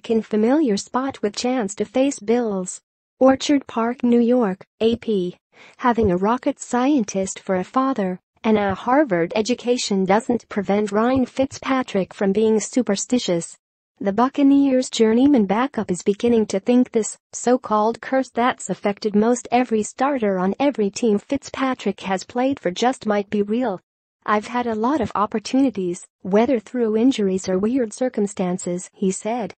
Fitzpatrick in familiar spot with chance to face Bills. Orchard Park, New York, AP. Having a rocket scientist for a father and a Harvard education doesn't prevent Ryan Fitzpatrick from being superstitious. The Buccaneers' journeyman backup is beginning to think this so-called curse that's affected most every starter on every team Fitzpatrick has played for just might be real. "I've had a lot of opportunities, whether through injuries or weird circumstances," he said.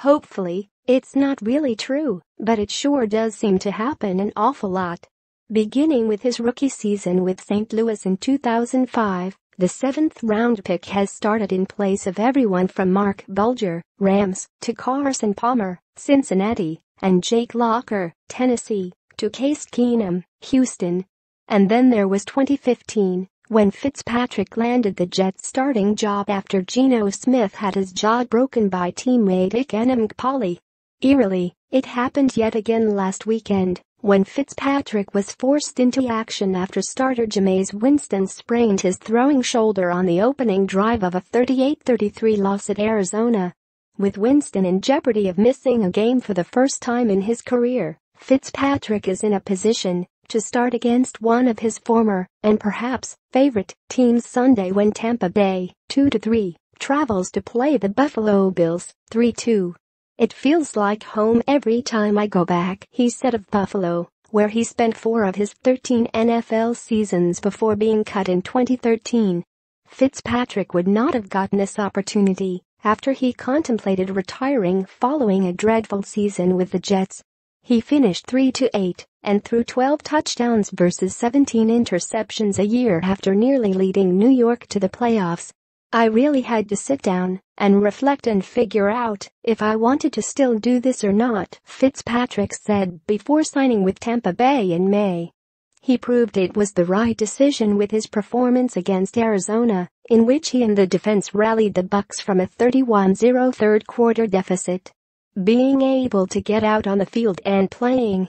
"Hopefully, it's not really true, but it sure does seem to happen an awful lot." Beginning with his rookie season with St. Louis in 2005, the 7th-round pick has started in place of everyone from Mark Bulger, Rams, to Carson Palmer, Cincinnati, and Jake Locker, Tennessee, to Case Keenum, Houston. And then there was 2015, when Fitzpatrick landed the Jets' starting job after Geno Smith had his jaw broken by teammate Enemkpali. Eerily, it happened yet again last weekend, when Fitzpatrick was forced into action after starter Jameis Winston sprained his throwing shoulder on the opening drive of a 38-33 loss at Arizona. With Winston in jeopardy of missing a game for the first time in his career, Fitzpatrick is in a position to start against one of his former, and perhaps, favorite teams Sunday when Tampa Bay, 2-3, travels to play the Buffalo Bills, 3-2. "It feels like home every time I go back," he said of Buffalo, where he spent 4 of his 13 NFL seasons before being cut in 2013. Fitzpatrick would not have gotten this opportunity after he contemplated retiring following a dreadful season with the Jets. He finished 3-8 and threw 12 touchdowns versus 17 interceptions a year after nearly leading New York to the playoffs. "I really had to sit down and reflect and figure out if I wanted to still do this or not," Fitzpatrick said before signing with Tampa Bay in May. He proved it was the right decision with his performance against Arizona, in which he and the defense rallied the Bucs from a 31-0 third-quarter deficit. "Being able to get out on the field and playing,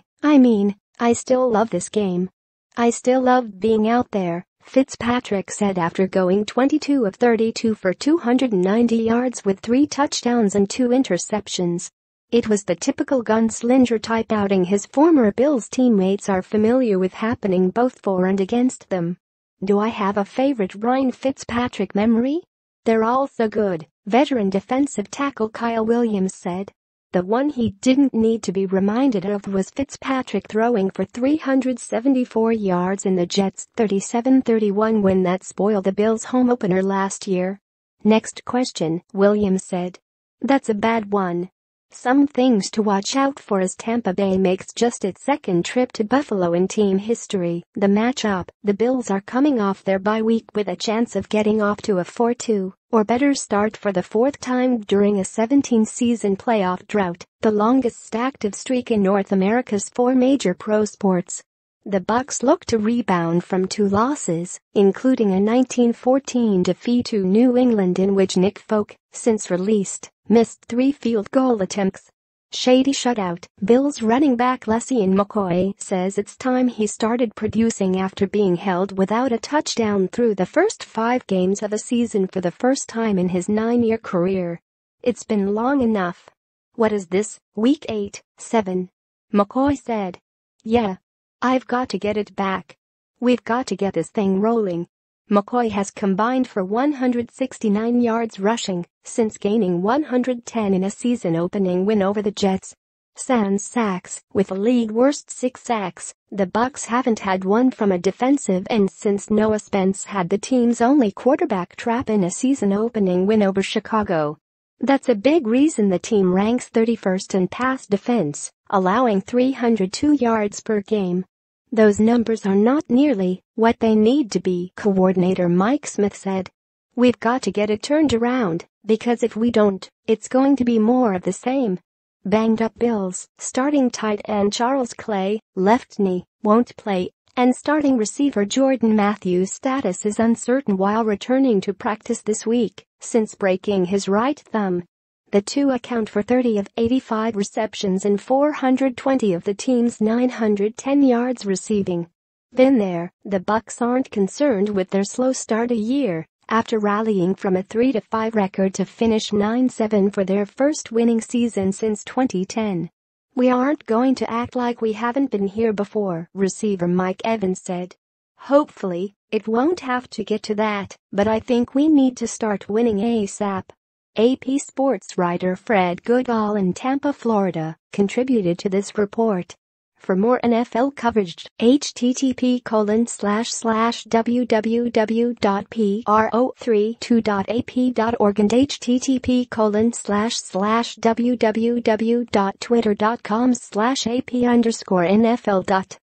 I still love this game. I still love being out there," Fitzpatrick said after going 22 of 32 for 290 yards with 3 touchdowns and 2 interceptions. It was the typical gunslinger-type outing his former Bills teammates are familiar with happening both for and against them. "Do I have a favorite Ryan Fitzpatrick memory? They're all so good," veteran defensive tackle Kyle Williams said. The one he didn't need to be reminded of was Fitzpatrick throwing for 374 yards in the Jets' 37-31 win that spoiled the Bills' home opener last year. "Next question," Williams said. "That's a bad one. Some things to watch out for as Tampa Bay makes just its second trip to Buffalo in team history. The matchup, the Bills are coming off their bye week with a chance of getting off to a 4-2 or better start for the 4th time during a 17-season playoff drought, the longest active streak in North America's 4 major pro sports. The Bucs look to rebound from 2 losses, including a 1914 defeat to New England in which Nick Folk, since released, missed 3 field goal attempts. Shady shutout. Bills running back LeSean McCoy says it's time he started producing after being held without a touchdown through the first 5 games of a season for the first time in his 9-year career. "It's been long enough. What is this, week 8, 7? McCoy said. "Yeah. I've got to get it back. We've got to get this thing rolling." McCoy has combined for 169 yards rushing since gaining 110 in a season-opening win over the Jets. Sans sacks, with a league-worst 6 sacks, the Bucs haven't had one from a defensive end since Noah Spence had the team's only quarterback trap in a season-opening win over Chicago. That's a big reason the team ranks 31st in pass defense, allowing 302 yards per game. "Those numbers are not nearly what they need to be," coordinator Mike Smith said. "We've got to get it turned around, because if we don't, it's going to be more of the same." Banged up Bills starting tight end Charles Clay, left knee, won't play, and starting receiver Jordan Matthews' status is uncertain while returning to practice this week, since breaking his right thumb. The two account for 30 of 85 receptions and 420 of the team's 910 yards receiving. Been there, the Bucs aren't concerned with their slow start a year after rallying from a 3-5 record to finish 9-7 for their first winning season since 2010. "We aren't going to act like we haven't been here before," receiver Mike Evans said. "Hopefully, it won't have to get to that, but I think we need to start winning ASAP." AP sports writer Fred Goodall in Tampa, Florida, contributed to this report. For more NFL coverage, http://www.pro32.ap.org and http://www.twitter.com/AP_NFL.